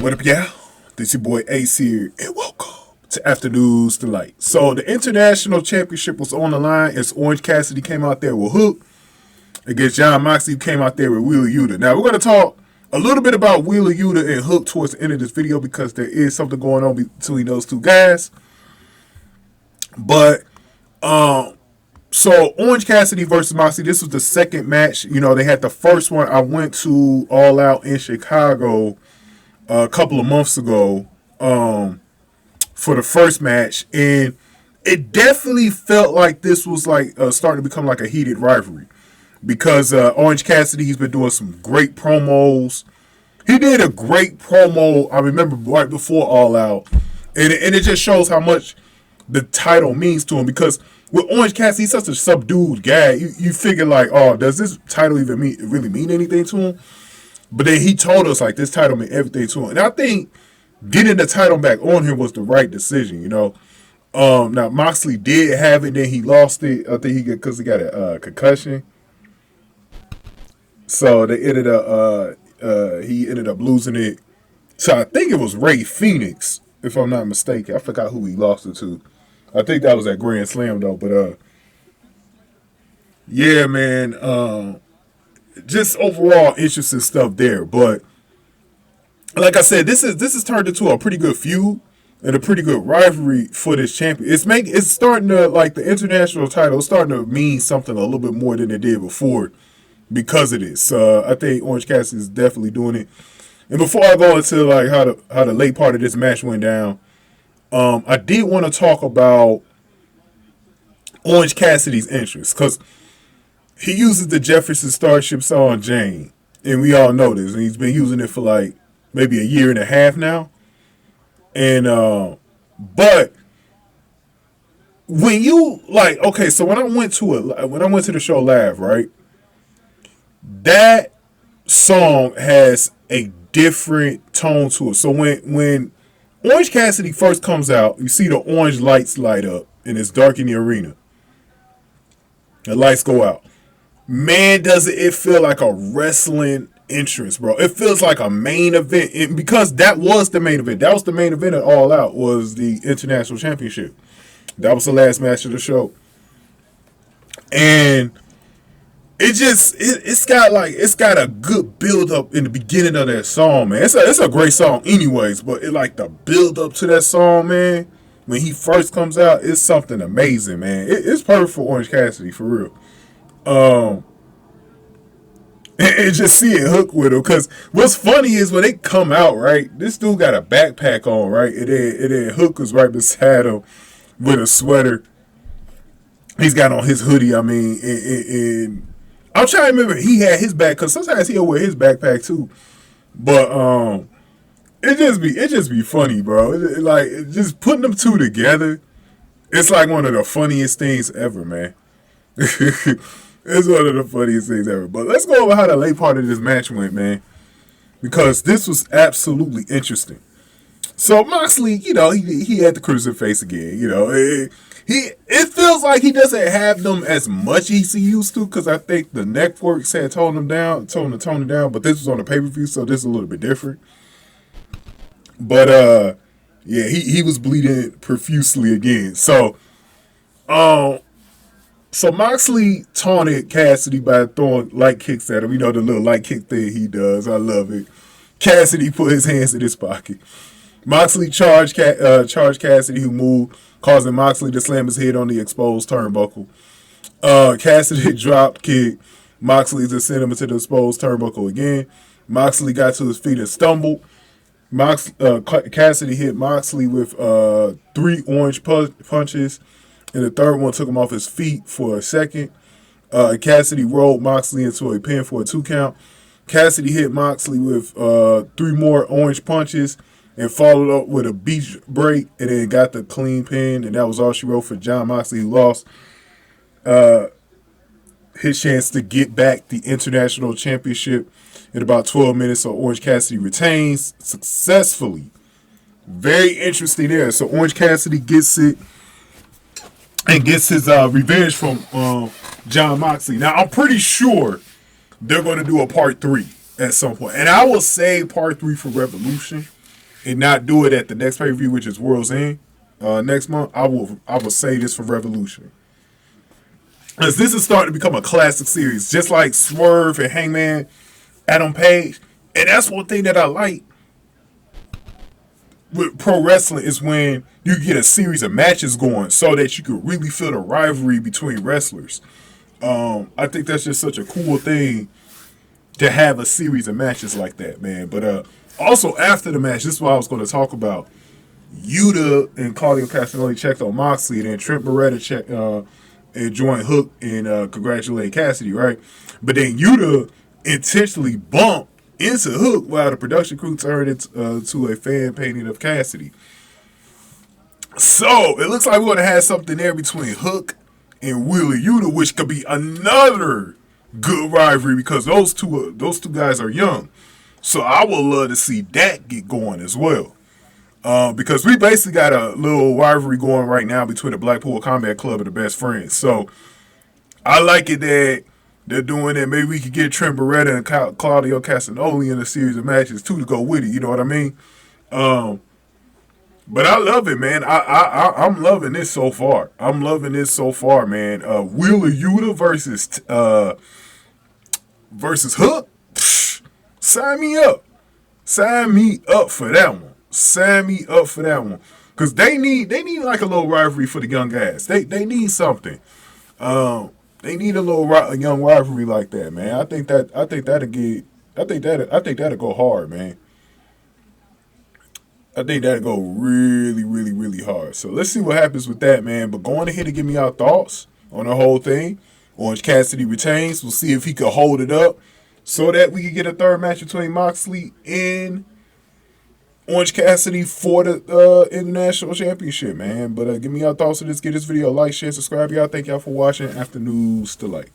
What up, y'all? This your boy Ace here, and welcome to Afternoons Delight. So the International Championship was on the line as Orange Cassidy came out there with Hook against Jon Moxley, who came out there with Wheeler Yuta. Now we're going to talk a little bit about Wheeler Yuta and Hook towards the end of this video because there is something going on between those two guys. But so Orange Cassidy versus Moxley, this was the second match. You know, they had the first one. I went to All Out in Chicago a couple of months ago for the first match, and it definitely felt like this was like starting to become like a heated rivalry because Orange Cassidy, he's been doing some great promos. He did a great promo, I remember, right before All Out, and it just shows how much the title means to him because with Orange Cassidy, he's such a subdued guy. You figure like, oh, does this title even really mean anything to him? But then he told us, like, this title meant everything to him. And I think getting the title back on him was the right decision, you know. Now, Moxley did have it, then he lost it. I think because he got a concussion. So they ended up, he ended up losing it. So I think it was Ray Phoenix, if I'm not mistaken. I forgot who he lost it to. I think that was at Grand Slam, though. But, yeah, man, just overall interesting stuff there. But like I said, this is turned into a pretty good feud and a pretty good rivalry for this champion. It's starting to, like, the international title is starting to mean something a little bit more than it did before because of this. I think Orange Cassidy is definitely doing it. And before I go into like how the late part of this match went down, I did want to talk about Orange Cassidy's entrance because he uses the Jefferson Starship song Jane, and we all know this, and he's been using it for like maybe a year and a half now. And but when you like, okay, so when I went to the show live, right, that song has a different tone to it. So when Orange Cassidy first comes out, you see the orange lights light up, and it's dark in the arena. The lights go out. Man, does it feel like a wrestling entrance, bro. It feels like a main event. And because that was the main event. That was the main event at All Out, was the International Championship. That was the last match of the show. And it's got a good build up in the beginning of that song, man. It's a great song anyways, but it like the build up to that song, man, when he first comes out, it's something amazing, man. It's perfect for Orange Cassidy, for real. And just seeing Hook with him, because what's funny is when they come out, right, this dude got a backpack on, right, and then Hook was right beside him with a sweater. He's got on his hoodie, I mean, and I'm trying to remember, he had his back, because sometimes he'll wear his backpack too, but it just be funny, bro. Like, just putting them two together, it's like one of the funniest things ever, man. It's one of the funniest things ever. But let's go over how the late part of this match went, man, because this was absolutely interesting. So Moxley, you know, he had the cruising face again. You know, it feels like he doesn't have them as much as he used to, because I think the networks had told him to tone it down. But this was on the pay-per-view, so this is a little bit different. But yeah, he was bleeding profusely again. So Moxley taunted Cassidy by throwing light kicks at him. You know, the little light kick thing he does. I love it. Cassidy put his hands in his pocket. Moxley charged Cassidy, who moved, causing Moxley to slam his head on the exposed turnbuckle. Cassidy drop kick Moxley to send him into the exposed turnbuckle again. Moxley got to his feet and stumbled. Cassidy hit Moxley with 3 orange punches, and the third one took him off his feet for a second. Cassidy rolled Moxley into a pin for a 2 count. Cassidy hit Moxley with 3 more orange punches and followed up with a beach break, and then got the clean pin, and that was all she wrote for Jon Moxley, who lost his chance to get back the International Championship in about 12 minutes. So Orange Cassidy retains successfully. Very interesting there. So Orange Cassidy gets it and gets his revenge from Jon Moxley. Now, I'm pretty sure they're going to do a part 3 at some point. And I will save part 3 for Revolution. and not do it at the next pay-per-view, which is World's End next month, I will say this for Revolution. Because this is starting to become a classic series, just like Swerve and Hangman, Adam Page. And that's one thing that I like with pro wrestling is when you get a series of matches going so that you can really feel the rivalry between wrestlers. I think that's just such a cool thing to have a series of matches like that, man. But also after the match, this is what I was going to talk about. Yuta and Claudio Castagnoli checked on Moxley, and then Trent Beretta and joined Hook and congratulated Cassidy, right? But then Yuta intentionally bumped into Hook while the production crew turned it to a fan painting of Cassidy. So it looks like we're going to have something there between Hook and Wheeler Yuta, which could be another good rivalry because those two guys are young. So I would love to see that get going as well. Because we basically got a little rivalry going right now between the Blackpool Combat Club and the Best Friends. So I like it that they're doing it. Maybe we could get Trent Beretta and Claudio Castagnoli in a series of matches too to go with it. You know what I mean? But I love it, man. I'm loving this so far. I'm loving this so far, man. Wheeler Yuta versus Hook. Psh, sign me up. Sign me up for that one. Sign me up for that one. Cause they need like a little rivalry for the young guys. They need something. They need a young rivalry like that, man. I think that'll go hard, man. I think that'll go really, really, really hard. So let's see what happens with that, man. But go on ahead and give me your thoughts on the whole thing. Orange Cassidy retains. We'll see if he can hold it up so that we can get a third match between Moxley and Orange Cassidy for the International Championship, man. But give me your thoughts on this. Give this video a like, share, subscribe. Y'all. Thank y'all for watching. Afternoons to light.